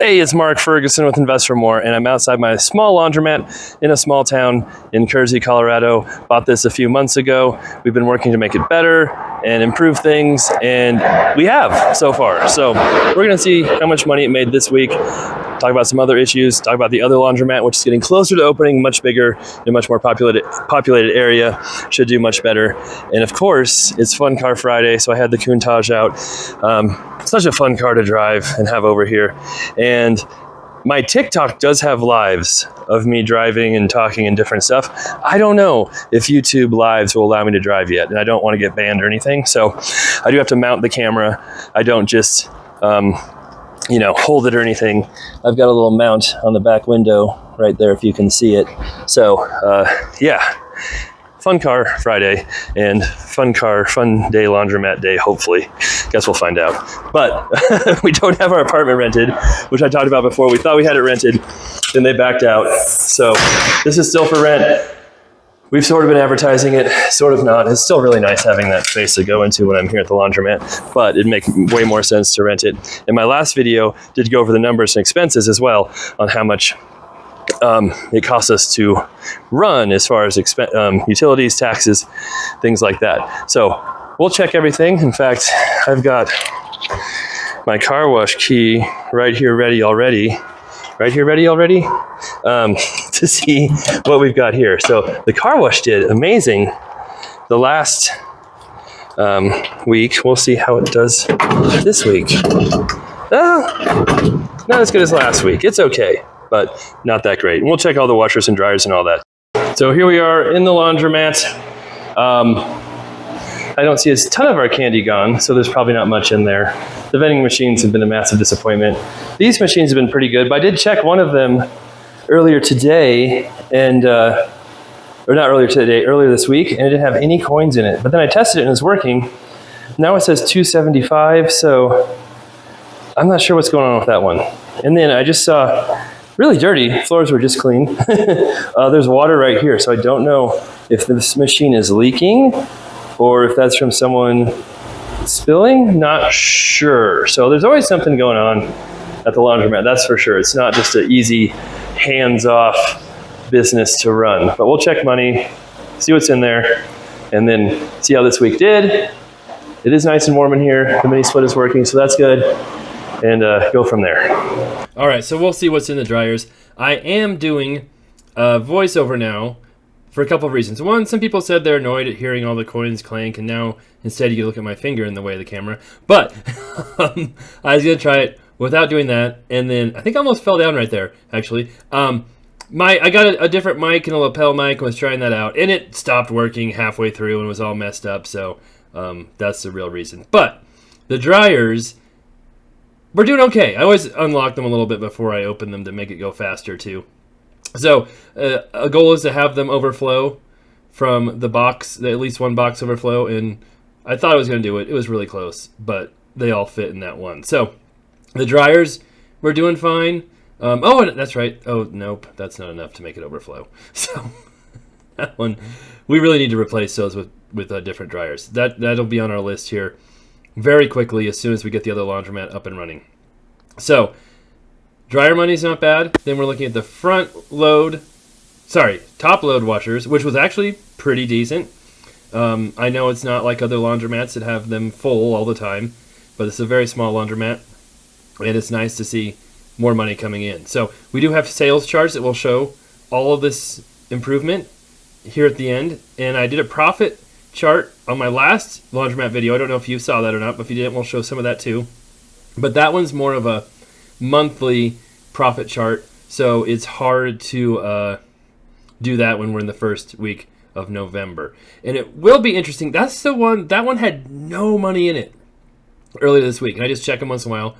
Hey, it's Mark Ferguson with Invest for More, and I'm outside my small laundromat in a small town in Kersey, Colorado. Bought this a few months ago. We've been working to make it better and improve things, and we have so far. So we're gonna see how much money it made this week, talk about some other issues, talk about the other laundromat, which is getting closer to opening, much bigger, in a much more populated area, should do much better. And of course, it's Fun Car Friday, so I had the Countach out. Such a fun car to drive and have over here. And my TikTok does have lives of me driving and talking and different stuff. I don't know if YouTube lives will allow me to drive yet, and I don't want to get banned or anything. So I do have to mount the camera. I don't just, hold it or anything. I've got a little mount on the back window right there if you can see it. So yeah. Fun Car Friday and fun day laundromat day, hopefully. Guess we'll find out. But we don't have our apartment rented, which I talked about before. We thought we had it rented, then they backed out. So this is still for rent. We've sort of been advertising it, sort of not. It's still really nice having that space to go into when I'm here at the laundromat, but it'd make way more sense to rent it. And my last video did go over the numbers and expenses as well on how much it costs us to run as far as utilities, taxes, things like that. So we'll check everything. In fact, I've got my car wash key right here ready already. To see what we've got here. So the car wash did amazing the last week. We'll see how it does this week. Not as good as last week. It's okay, but not that great. And we'll check all the washers and dryers and all that. So here we are in the laundromat. I don't see a ton of our candy gone, so there's probably not much in there. The vending machines have been a massive disappointment. These machines have been pretty good, but I did check one of them earlier today, and earlier this week, and it didn't have any coins in it. But then I tested it and it's working. Now it says $2.75, so I'm not sure what's going on with that one. And then I just saw really dirty. Floors were just clean. There's water right here, so I don't know if this machine is leaking or if that's from someone spilling. Not sure. So there's always something going on at the laundromat, that's for sure. It's not just an easy, hands-off business to run. But we'll check money, see what's in there, and then see how this week did. It is nice and warm in here. The mini split is working, so that's good. And go from there. All right, so we'll see what's in the dryers. I am doing a voiceover now for a couple of reasons. One, some people said they're annoyed at hearing all the coins clank, and now instead you look at my finger in the way of the camera. But I was going to try it without doing that, and then I think I almost fell down right there, actually. I got a different mic and a lapel mic and was trying that out, and it stopped working halfway through and was all messed up, so that's the real reason. But the dryers, we're doing okay. I always unlock them a little bit before I open them to make it go faster, too. So a goal is to have them overflow from the box, at least one box overflow, and I thought I was going to do it. It was really close, but they all fit in that one. So the dryers, we're doing fine. Oh, that's right. Oh, nope, that's not enough to make it overflow. So that one, we really need to replace those with different dryers. That'll be on our list here very quickly as soon as we get the other laundromat up and running. So dryer money's not bad. Then we're looking at the top load washers, which was actually pretty decent. I know it's not like other laundromats that have them full all the time, but it's a very small laundromat, and it's nice to see more money coming in. So we do have sales charts that will show all of this improvement here at the end, and I did a profit chart on my last laundromat video. I don't know if you saw that or not, but if you didn't, we'll show some of that too. But that one's more of a monthly profit chart, so it's hard to do that when we're in the first week of November. And it will be interesting. That's the one, that one had no money in it earlier this week, and I just check them once in a while,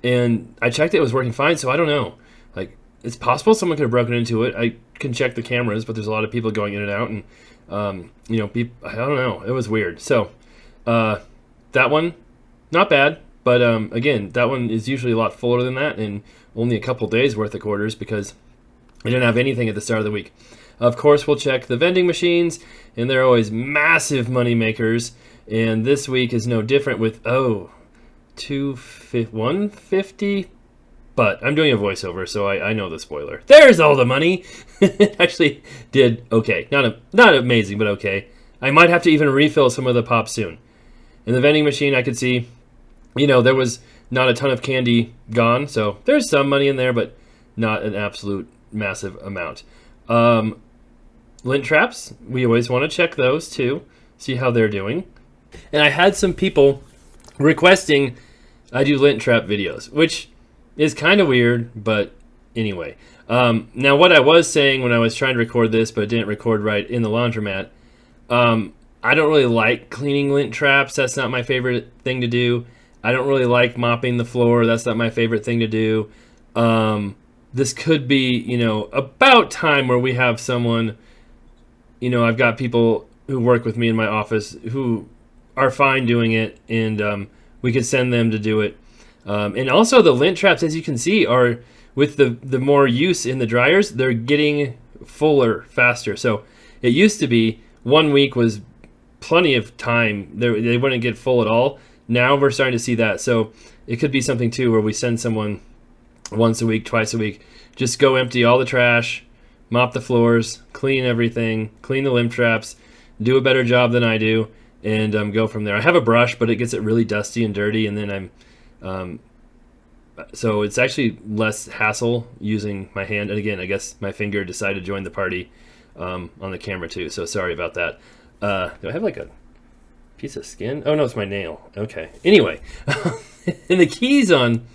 and I checked it was working fine, so I don't know. Like, it's possible someone could have broken into it. I can check the cameras, but there's a lot of people going in and out, and I don't know. It was weird. So that one, not bad, but again, that one is usually a lot fuller than that, and only a couple days worth of quarters because I didn't have anything at the start of the week. Of course, we'll check the vending machines, and they're always massive money makers. And this week is no different with 150 But I'm doing a voiceover, so I know the spoiler. There's all the money. It actually did okay. Not amazing, but okay. I might have to even refill some of the pop soon. In the vending machine, I could see, there was not a ton of candy gone, so there's some money in there, but not an absolute massive amount. Lint traps, we always want to check those too, see how they're doing. And I had some people requesting I do lint trap videos, which is kind of weird, but anyway. Now, what I was saying when I was trying to record this, but it didn't record right in the laundromat, I don't really like cleaning lint traps. That's not my favorite thing to do. I don't really like mopping the floor. That's not my favorite thing to do. This could be, about time where we have someone, I've got people who work with me in my office who are fine doing it, and we could send them to do it. And also the lint traps, as you can see, are with the more use in the dryers, they're getting fuller faster. So it used to be 1 week was plenty of time. They wouldn't get full at all. Now we're starting to see that. So it could be something too where we send someone once a week, twice a week, just go empty all the trash, mop the floors, clean everything, clean the lint traps, do a better job than I do, and go from there. I have a brush, but it gets it really dusty and dirty, and then so it's actually less hassle using my hand. And again, I guess my finger decided to join the party on the camera too, so sorry about that. Do I have like a piece of skin? Oh no, it's my nail. Okay. Anyway, and the keys on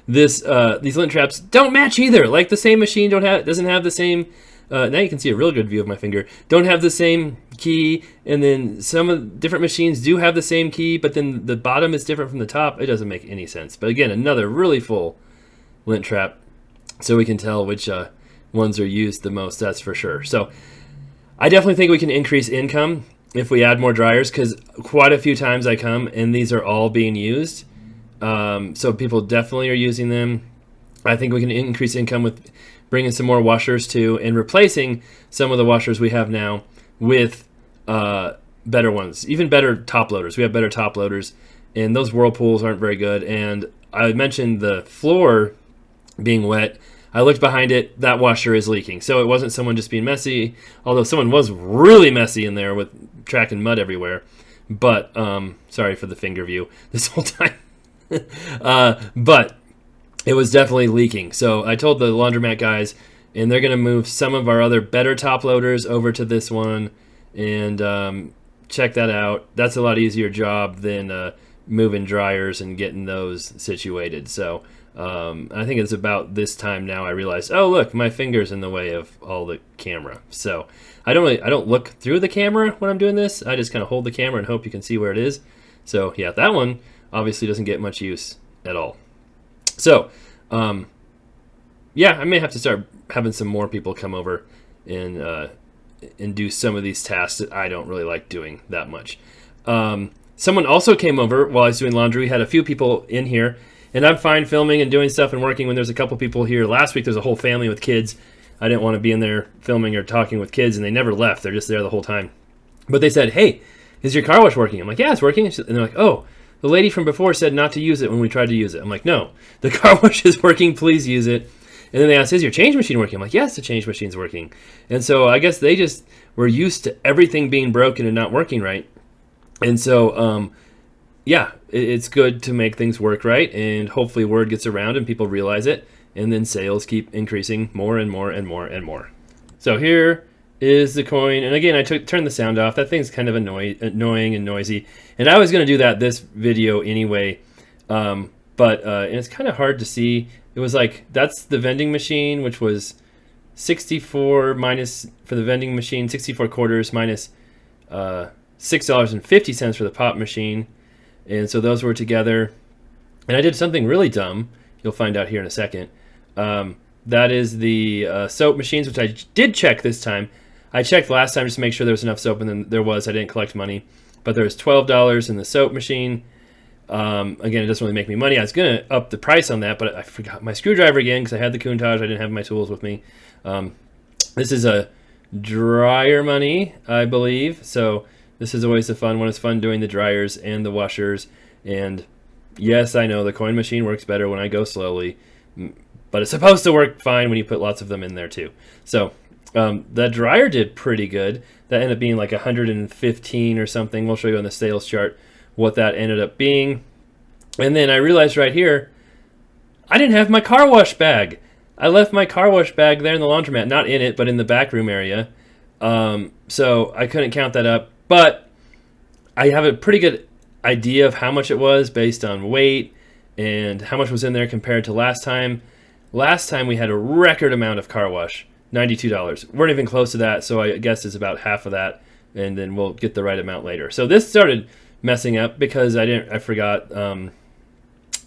these lint traps don't match either. Like the same machine doesn't have the same. Now you can see a real good view of my finger. Don't have the same key, and then some of different machines do have the same key, but then the bottom is different from the top. It doesn't make any sense. But again, another really full lint trap, so we can tell which ones are used the most. That's for sure. So I definitely think we can increase income if we add more dryers, because quite a few times I come and these are all being used. So people definitely are using them. I think we can increase income with bringing some more washers too, and replacing some of the washers we have now with better ones, even better top loaders. We have better top loaders, and those whirlpools aren't very good. And I mentioned the floor being wet. I looked behind it, that washer is leaking. So it wasn't someone just being messy, although someone was really messy in there with tracking mud everywhere. But sorry for the finger view this whole time. But it was definitely leaking. So I told the laundromat guys, and they're going to move some of our other better top loaders over to this one, and check that out. That's a lot easier job than moving dryers and getting those situated. So I think it's about this time now I realized, oh look, my finger's in the way of all the camera. So I don't look through the camera when I'm doing this. I just kind of hold the camera and hope you can see where it is. So yeah, that one obviously doesn't get much use at all. So, yeah, I may have to start having some more people come over and do some of these tasks that I don't really like doing that much. Someone also came over while I was doing laundry. We had a few people in here, and I'm fine filming and doing stuff and working when there's a couple people here. Last week there's a whole family with kids. I didn't want to be in there filming or talking with kids, and they never left. They're just there the whole time. But they said, hey, is your car wash working? I'm like, yeah, it's working. And they're like, oh, the lady from before said not to use it when we tried to use it. I'm like, no, the car wash is working. Please use it. And then they asked, is your change machine working? I'm like, yes, the change machine's working. And so I guess they just were used to everything being broken and not working right. And so, yeah, it's good to make things work right. And hopefully word gets around and people realize it. And then sales keep increasing more and more and more and more. So here is the coin. And again, I turned the sound off. That thing's kind of annoying and noisy. And I was going to do that this video anyway. But it's kind of hard to see. It was like, that's the vending machine, which was 64 minus, for the vending machine, 64 quarters minus $6.50 for the pop machine. And so those were together. And I did something really dumb. You'll find out here in a second. That is the soap machines, which I did check this time. I checked last time just to make sure there was enough soap, and then there was. I didn't collect money. But there was $12 in the soap machine. Again, it doesn't really make me money. I was going to up the price on that, but I forgot my screwdriver again because I had the Countach. I didn't have my tools with me. This is a dryer money, I believe. So this is always the fun one. It's fun doing the dryers and the washers. And yes, I know the coin machine works better when I go slowly. but it's supposed to work fine when you put lots of them in there too. So the dryer did pretty good. That ended up being like 115 or something. We'll show you on the sales chart what that ended up being. And then I realized right here, I didn't have my car wash bag. I left my car wash bag there in the laundromat, not in it, but in the back room area. So I couldn't count that up, but I have a pretty good idea of how much it was based on weight and how much was in there compared to last time. Last time we had a record amount of car wash, $92. We're not even close to that, so I guess it's about half of that, and then we'll get the right amount later. So this started messing up because I forgot.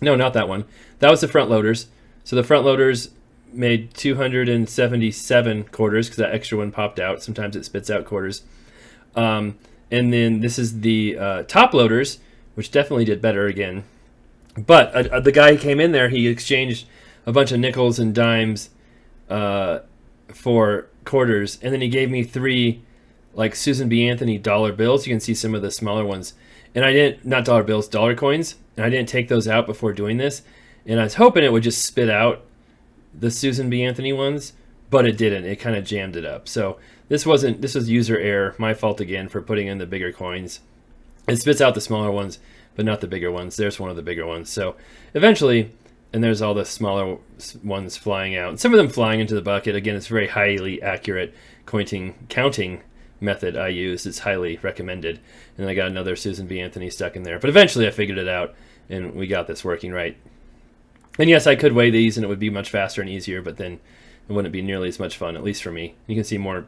No, not that one. That was the front loaders. So the front loaders made 277 quarters because that extra one popped out. Sometimes it spits out quarters. And then this is the top loaders, which definitely did better again. But the guy who came in there, he exchanged a bunch of nickels and dimes for quarters, and then he gave me 3 like Susan B. Anthony dollar bills. You can see some of the smaller ones. And I didn't, not dollar bills, dollar coins. And I didn't take those out before doing this. And I was hoping it would just spit out the Susan B. Anthony ones, but it didn't. It kind of jammed it up. So this was user error. My fault again for putting in the bigger coins. It spits out the smaller ones, but not the bigger ones. There's one of the bigger ones. So eventually, and there's all the smaller ones flying out. And some of them flying into the bucket. Again, it's very highly accurate counting method I use. It's highly recommended. And I got another Susan B. Anthony stuck in there. But eventually I figured it out, and we got this working right. And yes, I could weigh these, and it would be much faster and easier, but then it wouldn't be nearly as much fun, at least for me. You can see more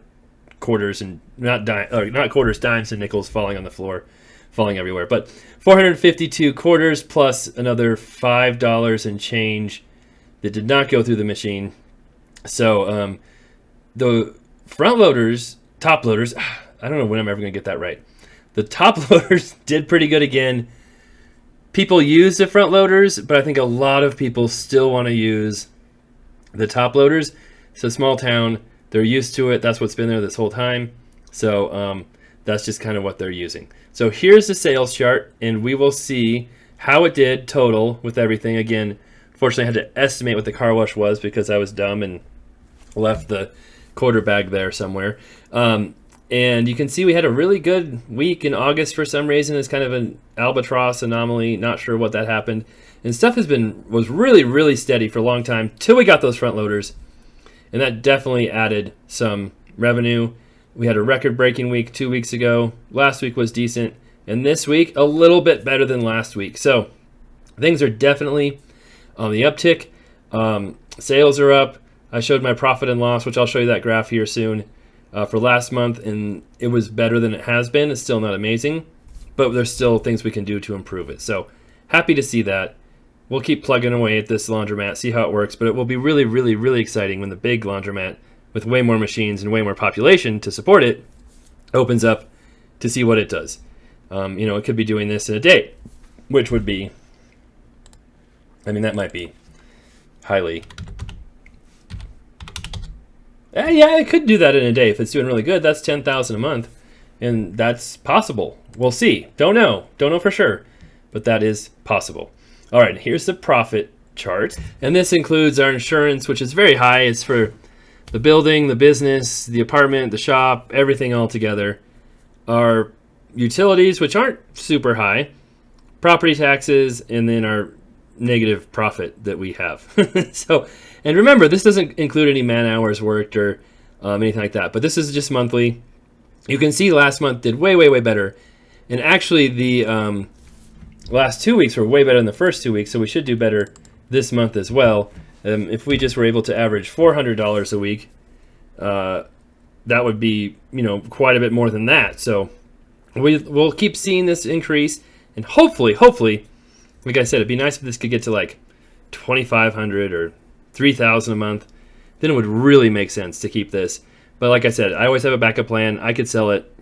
quarters and not quarters, dimes and nickels falling on the floor, falling everywhere. But 452 quarters plus another $5 and change that did not go through the machine. So the front loaders, top loaders, I don't know when I'm ever going to get that right. The top loaders did pretty good again. People use the front loaders, but I think a lot of people still want to use the top loaders. So small town, they're used to it. That's what's been there this whole time. So that's just kind of what they're using. So here's the sales chart, and we will see how it did total with everything. Again, fortunately, I had to estimate what the car wash was because I was dumb and left the quarter bag there somewhere. And you can see we had a really good week in August for some reason. It's kind of an albatross anomaly. Not sure what that happened. And stuff was really, really steady for a long time till we got those front loaders. And that definitely added some revenue. We had a record-breaking week 2 weeks ago. Last week was decent. And this week, a little bit better than last week. So things are definitely on the uptick. Sales are up. I showed my profit and loss, which I'll show you that graph here soon. For last month, and it was better than it has been. It's still not amazing, but there's still things we can do to improve it. So happy to see that. We'll keep plugging away at this laundromat, see how it works, but it will be really, really, really exciting when the big laundromat with way more machines and way more population to support it opens up to see what it does. It could be doing this in a day, which would be, that might be highly... yeah, it could do that in a day if it's doing really good. That's $10,000 a month, and that's possible. We'll see. Don't know for sure, but that is possible. All right, here's the profit chart, and this includes our insurance, which is very high. It's for the building, the business, the apartment, the shop, everything all together. Our utilities, which aren't super high, property taxes, and then our negative profit that we have. And remember, this doesn't include any man hours worked or anything like that, but this is just monthly. You can see last month did way, way, way better. And actually the last 2 weeks were way better than the first 2 weeks, so we should do better this month as well. If we just were able to average $400 a week, that would be, quite a bit more than that. So we'll keep seeing this increase, and hopefully, like I said, it'd be nice if this could get to like $2,500 or $3,000 a month. Then it would really make sense to keep this. But like I said, I always have a backup plan. I could sell it.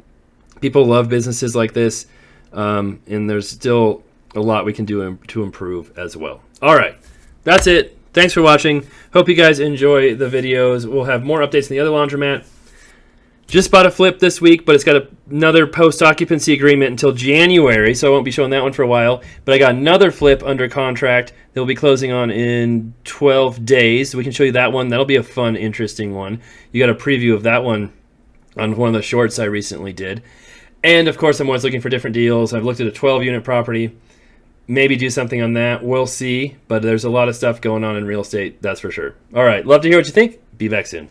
People love businesses like this, and there's still a lot we can do to improve as well. All right, that's it. Thanks for watching. Hope you guys enjoy the videos. We'll have more updates in the other laundromat. Just bought a flip this week, but it's got another post-occupancy agreement until January, so I won't be showing that one for a while. But I got another flip under contract that will be closing on in 12 days. So we can show you that one. That'll be a fun, interesting one. You got a preview of that one on one of the shorts I recently did. And, of course, I'm always looking for different deals. I've looked at a 12-unit property. Maybe do something on that. We'll see. But there's a lot of stuff going on in real estate, that's for sure. All right. Love to hear what you think. Be back soon.